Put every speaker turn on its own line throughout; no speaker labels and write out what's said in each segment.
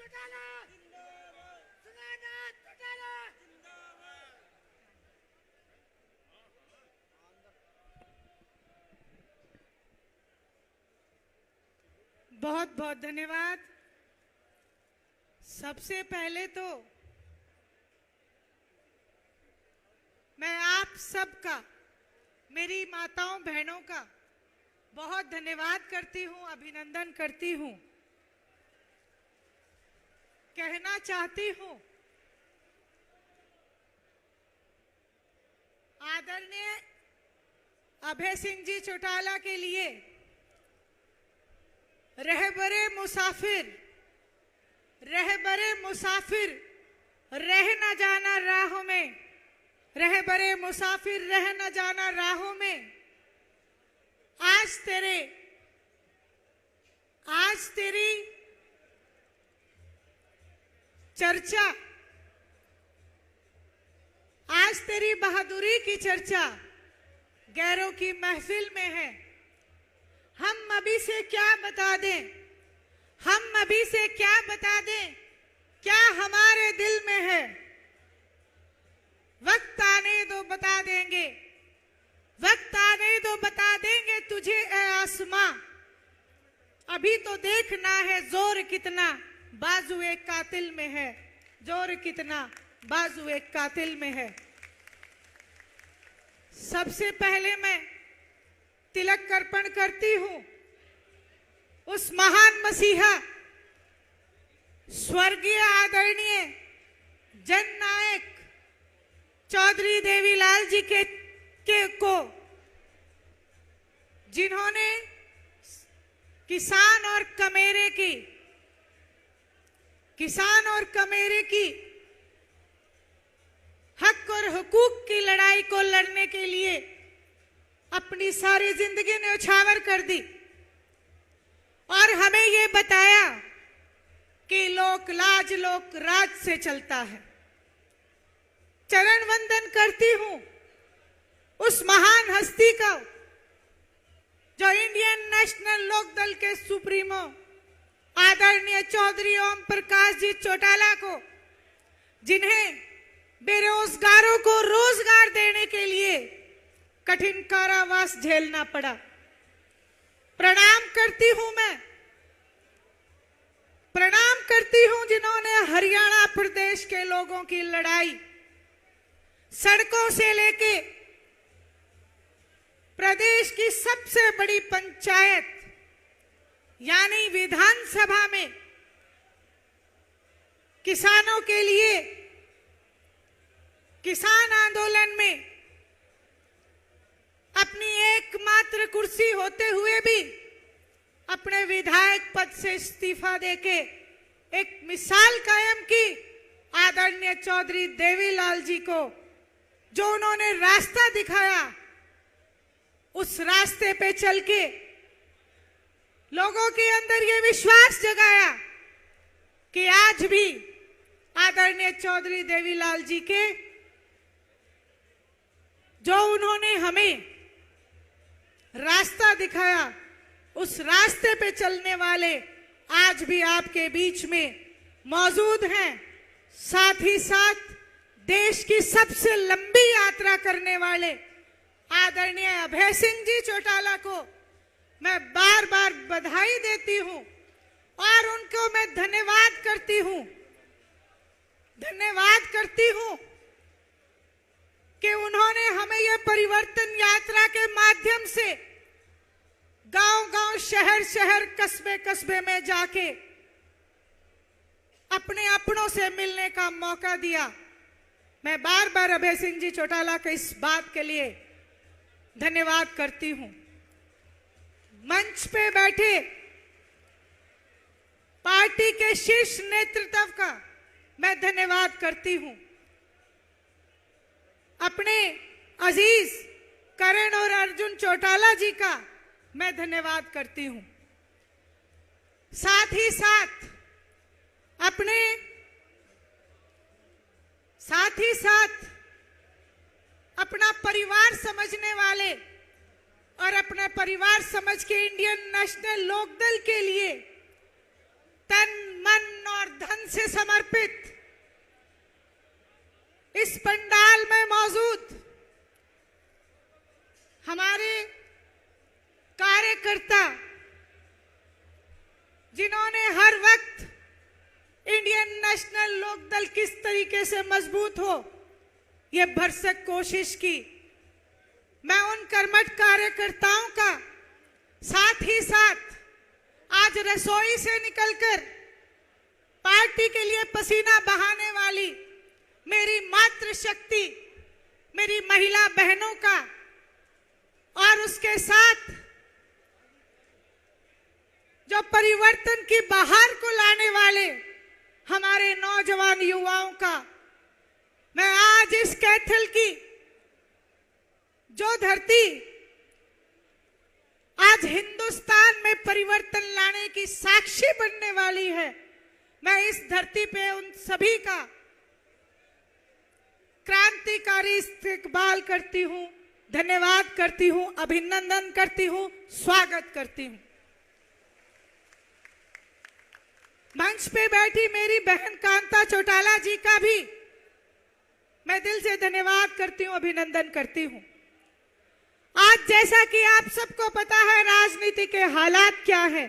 चौटाला सुनानाथ चौटाला बहुत बहुत धन्यवाद। सबसे पहले तो मैं आप सबका, मेरी माताओं बहनों का बहुत धन्यवाद करती हूं, अभिनंदन करती हूं। कहना चाहती हूं, आदरणीय अभय सिंह जी चौटाला के लिए रहबरे मुसाफिर रह न जाना राहों में, रहबरे मुसाफिर रह न जाना राहों में। आज तेरी चर्चा, आज तेरी बहादुरी की चर्चा गैरों की महफिल में है। हम अभी से क्या बता दें, क्या हमारे दिल में है। वक्त आने दो बता देंगे, तुझे ए आसमां। अभी तो देखना है जोर कितना बाजू एक कातिल में है, जोर कितना बाजू एक कातिल में है। सबसे पहले मैं तिलक अर्पण करती हूं उस महान मसीहा स्वर्गीय आदरणीय जननायक चौधरी देवीलाल जी के को, जिन्होंने किसान और कमेरे की हक और हुकूक की लड़ाई को लड़ने के लिए अपनी सारी जिंदगी न्यौछावर कर दी और हमें ये बताया कि लोक लाज लोक राज से चलता है। चरण वंदन करती हूं उस महान हस्ती का जो इंडियन नेशनल लोकदल के सुप्रीमो आदरणीय चौधरी ओम प्रकाश जी चौटाला को, जिन्हें बेरोजगारों को रोजगार देने के लिए कठिन कारावास झेलना पड़ा। प्रणाम करती हूं जिन्होंने हरियाणा प्रदेश के लोगों की लड़ाई सड़कों से लेके प्रदेश की सबसे बड़ी पंचायत यानी विधानसभा में किसानों के लिए किसान आंदोलन में अपनी एकमात्र कुर्सी होते हुए भी अपने विधायक पद से इस्तीफा देके एक मिसाल कायम की आदरणीय चौधरी देवीलाल जी को, जो उन्होंने रास्ता दिखाया, उस रास्ते पे चल के लोगों के अंदर ये विश्वास जगाया कि आज भी आदरणीय चौधरी देवीलाल जी के, जो उन्होंने हमें रास्ता दिखाया, उस रास्ते पे चलने वाले आज भी आपके बीच में मौजूद हैं। साथ ही साथ देश की सबसे लंबी यात्रा करने वाले आदरणीय अभय सिंह जी चौटाला को मैं बार बार बधाई देती हूं और उनको मैं धन्यवाद करती हूं कि उन्होंने हमें यह परिवर्तन यात्रा के माध्यम से गांव-गांव, शहर-शहर, कस्बे-कस्बे में जाके अपने अपनों से मिलने का मौका दिया। मैं बार बार अभय सिंह जी चौटाला के इस बात के लिए धन्यवाद करती हूं। मंच पे बैठे पार्टी के शीर्ष नेतृत्व का मैं धन्यवाद करती हूं। अपने अजीज करण और अर्जुन चौटाला जी का मैं धन्यवाद करती हूं। साथ ही साथ अपना परिवार समझने वाले और अपना परिवार समझ के इंडियन नेशनल लोकदल के लिए तन मन और धन परिवर्तन से समर्पित इस पंडाल में मौजूद हमारे कार्यकर्ता, जिन्होंने हर वक्त इंडियन नेशनल लोकदल किस तरीके से मजबूत हो ये भरसक कोशिश की, मैं उन कर्मठ कार्यकर्ताओं का साथ ही साथ आज रसोई से निकलकर पार्टी के लिए पसीना बहाने वाली मेरी मातृशक्ति, मेरी महिला बहनों का, और उसके साथ जो परिवर्तन की बहार को लाने वाले हमारे नौजवान युवाओं का, मैं आज इस कैथल की जो धरती आज हिंदुस्तान में परिवर्तन लाने की साक्षी बनने वाली है, मैं इस धरती पे उन सभी का क्रांतिकारी इस्तकबाल करती हूं, धन्यवाद करती हूं, अभिनंदन करती हूं, स्वागत करती हूं। मंच पे बैठी मेरी बहन कांता चौटाला जी का भी मैं दिल से धन्यवाद करती हूं, अभिनंदन करती हूं। आज जैसा कि आप सबको पता है राजनीति के हालात क्या है,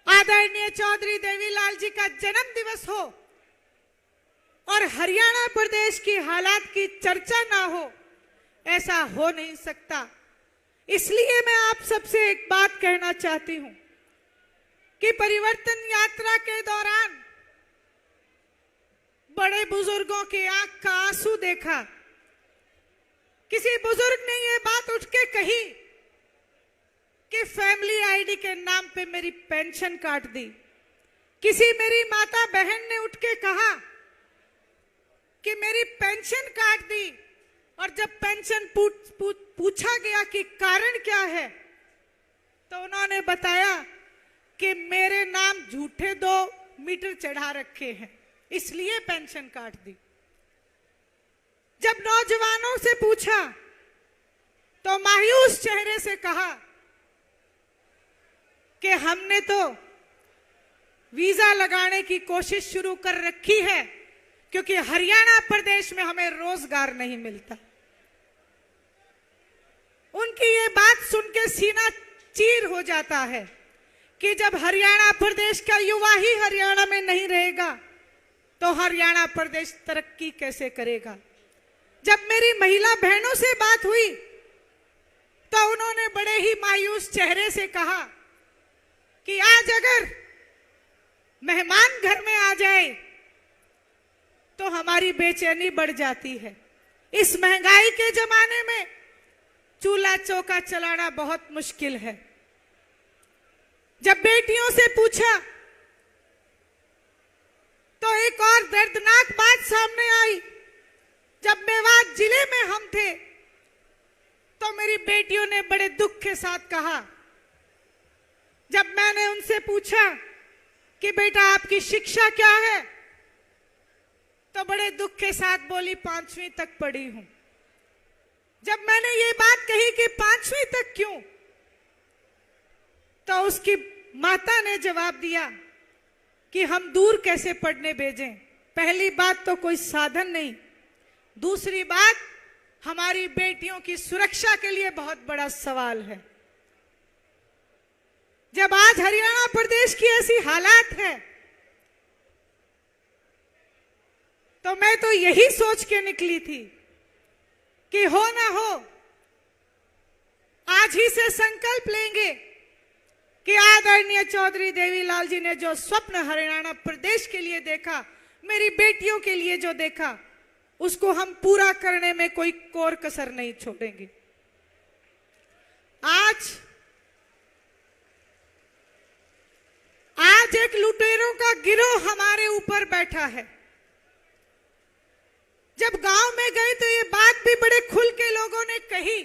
आदरणीय चौधरी देवीलाल जी का जन्म दिवस हो और हरियाणा प्रदेश की हालात की चर्चा ना हो, ऐसा हो नहीं सकता। इसलिए मैं आप सबसे एक बात कहना चाहती हूं कि परिवर्तन यात्रा के दौरान बड़े बुजुर्गों की आंख का आंसू देखा। किसी बुजुर्ग ने ये बात उठ के कही कि फैमिली आईडी के नाम पे मेरी पेंशन काट दी। किसी मेरी माता बहन ने उठ के कहा कि मेरी पेंशन काट दी, और जब पेंशन पूछा गया कि कारण क्या है, तो उन्होंने बताया कि मेरे नाम झूठे 2 मीटर चढ़ा रखे हैं, इसलिए पेंशन काट दी। जब नौजवानों से पूछा तो मायूस चेहरे से कहा कि हमने तो वीजा लगाने की कोशिश शुरू कर रखी है, क्योंकि हरियाणा प्रदेश में हमें रोजगार नहीं मिलता। उनकी ये बात सुन के सीना चीर हो जाता है कि जब हरियाणा प्रदेश का युवा ही हरियाणा में नहीं रहेगा तो हरियाणा प्रदेश तरक्की कैसे करेगा। जब मेरी महिला बहनों से बात हुई तो उन्होंने बड़े ही मायूस चेहरे से कहा कि आज अगर मेहमान घर में आ जाए तो हमारी बेचैनी बढ़ जाती है। इस महंगाई के जमाने में चूल्हा चौका चलाना बहुत मुश्किल है। जब बेटियों से पूछा तो एक और दर्दनाक बात सामने आई। जब मेवात जिले में हम थे तो मेरी बेटियों ने बड़े दुख के साथ कहा, जब मैंने उनसे पूछा कि बेटा आपकी शिक्षा क्या है, तो बड़े दुख के साथ बोली 5वीं तक पढ़ी हूं। जब मैंने ये बात कही कि 5वीं तक क्यों, तो उसकी माता ने जवाब दिया कि हम दूर कैसे पढ़ने भेजें। पहली बात तो कोई साधन नहीं, दूसरी बात हमारी बेटियों की सुरक्षा के लिए बहुत बड़ा सवाल है। जब आज हरियाणा प्रदेश की ऐसी हालात है तो मैं तो यही सोच के निकली थी कि हो ना हो आज ही से संकल्प लेंगे कि आदरणीय चौधरी देवीलाल जी ने जो स्वप्न हरियाणा प्रदेश के लिए देखा, मेरी बेटियों के लिए जो देखा, उसको हम पूरा करने में कोई कोर कसर नहीं छोड़ेंगे। आज एक लुटेरों का गिरोह हमारे ऊपर बैठा है। जब गांव में गए तो ये बात भी बड़े खुल के लोगों ने कही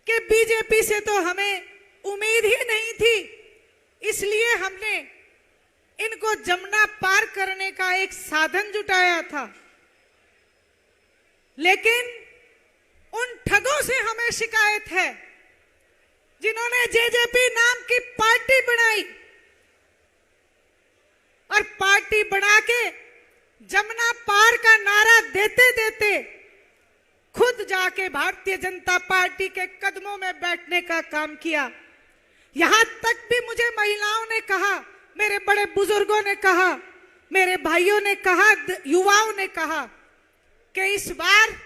कि बीजेपी से तो हमें उम्मीद ही नहीं थी, इसलिए हमने इनको जमुना पार करने का एक साधन जुटाया था। लेकिन उन ठगों से हमें शिकायत है जिन्होंने जेजेपी नाम की पार्टी बनाई और पार्टी बना के जमुना पार का नारा देते देते खुद जाके भारतीय जनता पार्टी के कदमों में बैठने का काम किया। यहां तक भी मुझे महिलाओं ने कहा, मेरे बड़े बुजुर्गों ने कहा, मेरे भाइयों ने कहा, युवाओं ने कहा कि इस बार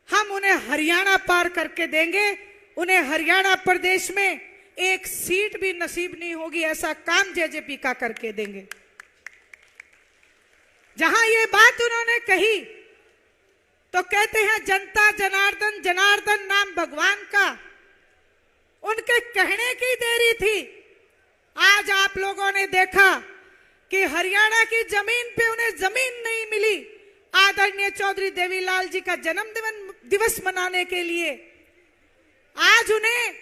हम उन्हें हरियाणा पार करके देंगे, उन्हें हरियाणा प्रदेश में एक सीट भी नसीब नहीं होगी, ऐसा काम जेजेपी का करके देंगे। जहां ये बात उन्होंने कही तो कहते हैं जनता जनार्दन, जनार्दन नाम भगवान का। उनके कहने की देरी थी। आज आप लोगों ने देखा कि हरियाणा की जमीन पे उन्हें जमीन नहीं मिली आदरणीय चौधरी देवीलाल जी का जन्म दिवस मनाने के लिए। आज उन्हें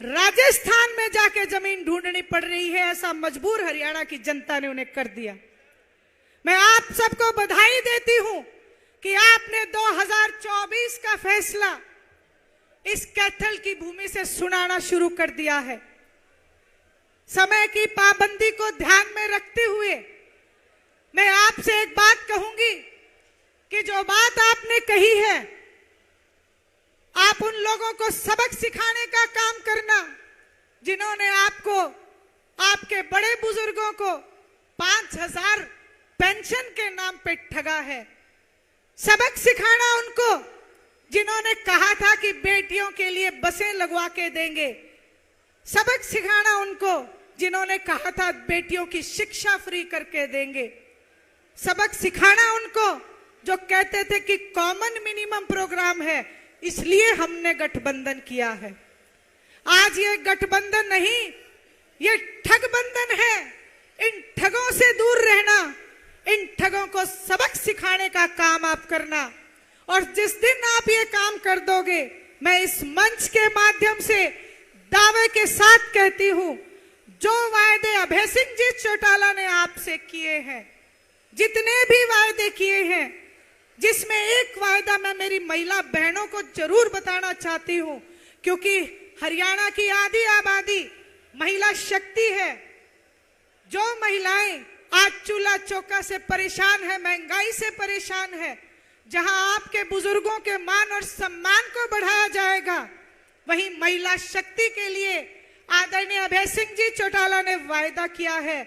राजस्थान में जाके जमीन ढूंढनी पड़ रही है, ऐसा मजबूर हरियाणा की जनता ने उन्हें कर दिया। मैं आप सबको बधाई देती हूं कि आपने 2024 का फैसला इस कैथल की भूमि से सुनाना शुरू कर दिया है। समय की पाबंदी को ध्यान में रखते हुए मैं आपसे एक बात कहूंगी कि जो बात आपने कही है, आप उन लोगों को सबक सिखाने का काम करना जिन्होंने आपको, आपके बड़े बुजुर्गों को 5,000 पेंशन के नाम पे ठगा है। सबक सिखाना उनको जिन्होंने कहा था कि बेटियों के लिए बसें लगवा के देंगे। सबक सिखाना उनको जिन्होंने कहा था बेटियों की शिक्षा फ्री करके देंगे। सबक सिखाना उनको जो कहते थे कि कॉमन मिनिमम प्रोग्राम है, इसलिए हमने गठबंधन किया है। आज ये गठबंधन नहीं, ये ठगबंधन है। इन ठगों से दूर रहना, इन ठगों को सबक सिखाने का काम आप करना। और जिस दिन आप ये काम कर दोगे, मैं इस मंच के माध्यम से दावे के साथ कहती हूं, जो वायदे अभय सिंह जी चौटाला ने आपसे किए हैं, जितने भी वायदे किए हैं, जिसमें एक वायदा मैं मेरी महिला बहनों को जरूर बताना चाहती हूं, क्योंकि हरियाणा की आधी आबादी महिला शक्ति है। जो महिलाएं आज चूल्हा चौका से परेशान है, महंगाई से परेशान है, जहां आपके बुजुर्गों के मान और सम्मान को बढ़ाया जाएगा, वहीं महिला शक्ति के लिए आदरणीय अभय सिंह जी चौटाला ने वायदा किया है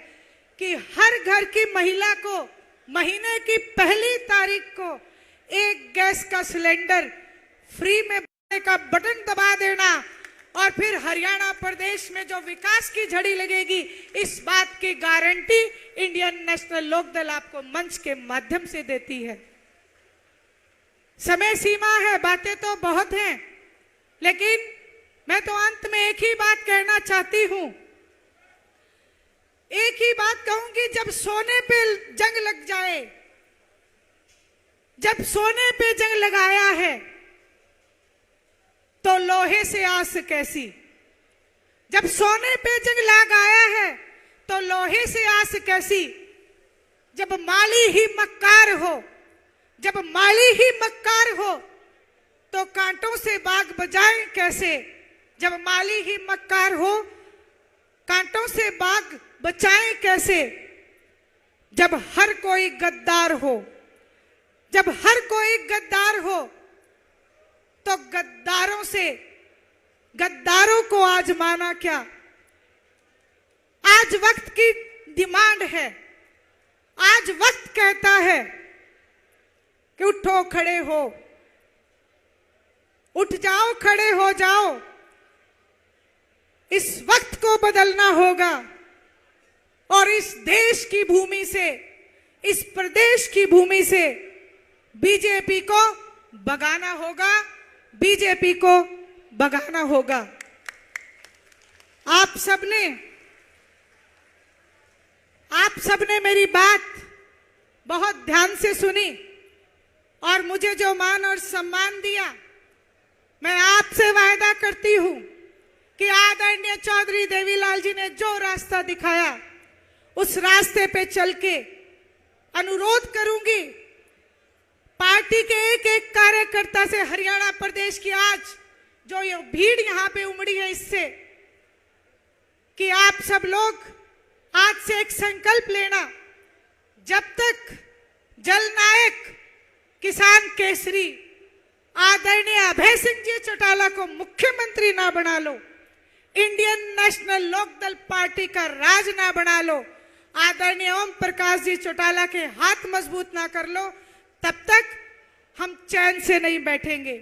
कि हर घर की महिला को महीने की पहली तारीख को एक गैस का सिलेंडर फ्री में भरने का बटन दबा देना। और फिर हरियाणा प्रदेश में जो विकास की झड़ी लगेगी, इस बात की गारंटी इंडियन नेशनल लोकदल आपको मंच के माध्यम से देती है। समय सीमा है, बातें तो बहुत हैं, लेकिन मैं तो अंत में एक ही बात कहना चाहती हूं। एक ही बात कहूंगी, जब सोने पे जंग लग जाए, जब सोने पे जंग लगाया है तो लोहे से आस कैसी। जब सोने पे जंग लगाया है तो लोहे से आस कैसी। जब माली ही मक्कार हो, जब माली ही मक्कार हो तो कांटों से बाग बजाएं कैसे। जब माली ही मक्कार हो, कांटों से बाग बचाएं कैसे। जब हर कोई गद्दार हो, जब हर कोई गद्दार हो तो गद्दारों को आजमाना क्या। आज वक्त की डिमांड है, आज वक्त कहता है कि उठो खड़े हो, उठ जाओ, खड़े हो जाओ। इस वक्त को बदलना होगा और इस देश की भूमि से, इस प्रदेश की भूमि से बीजेपी को भगाना होगा, बीजेपी को भगाना होगा। आप सबने मेरी बात बहुत ध्यान से सुनी और मुझे जो मान और सम्मान दिया, मैं आपसे वायदा करती हूं कि आदरणीय चौधरी देवीलाल जी ने जो रास्ता दिखाया, उस रास्ते पे चल के अनुरोध करूंगी पार्टी के एक एक कार्यकर्ता से, हरियाणा प्रदेश की आज जो ये भीड़ यहां पे उमड़ी है, इससे कि आप सब लोग आज से एक संकल्प लेना जब तक जलनायक किसान केसरी आदरणीय अभय सिंह जी चौटाला को मुख्यमंत्री ना बना लो, इंडियन नेशनल लोकदल पार्टी का राज ना बना लो, आदरणीय ओम प्रकाश जी चौटाला के हाथ मजबूत ना कर लो, तब तक हम चैन से नहीं बैठेंगे।